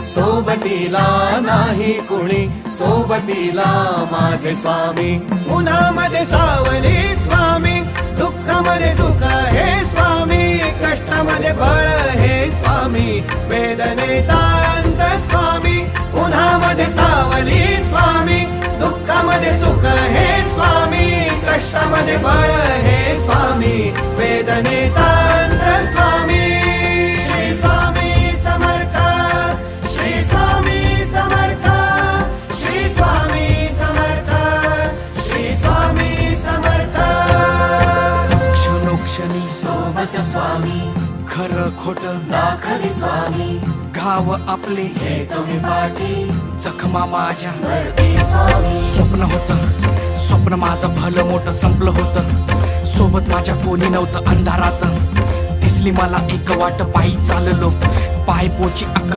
सोबतीला नाही कुणी, सोबतीला माझे स्वामी. उन्हामध्ये सावली स्वामी, दुःखामध्ये सुख हे स्वामी, कष्टामध्ये बळ हे स्वामी, वेदनेचा अंत स्वामी. उन्हामध्ये सावली स्वामी, दुःखामध्ये सुख हे स्वामी, कष्टामध्ये बळ हे स्वामी, वेदनेचा अंत स्वामी. श्री स्वामी समर्थ, श्री स्वामी समर्थ, श्री स्वामी समर्थ, श्री स्वामी समर्थ. क्षणोक्षणी सोबत स्वामी, खरं खोट दाखवी स्वामी, घाव आपले हे तुम्ही पाठी जखमा माझ्या भरती स्वामी. स्वप्न होतं, स्वप्न माझं भलं मोठं संपलं होतं. सोबत माझ्या कोणी नव्हतं अंधारात. दिसली मला एक वाट, पायी चाललो पाय पोची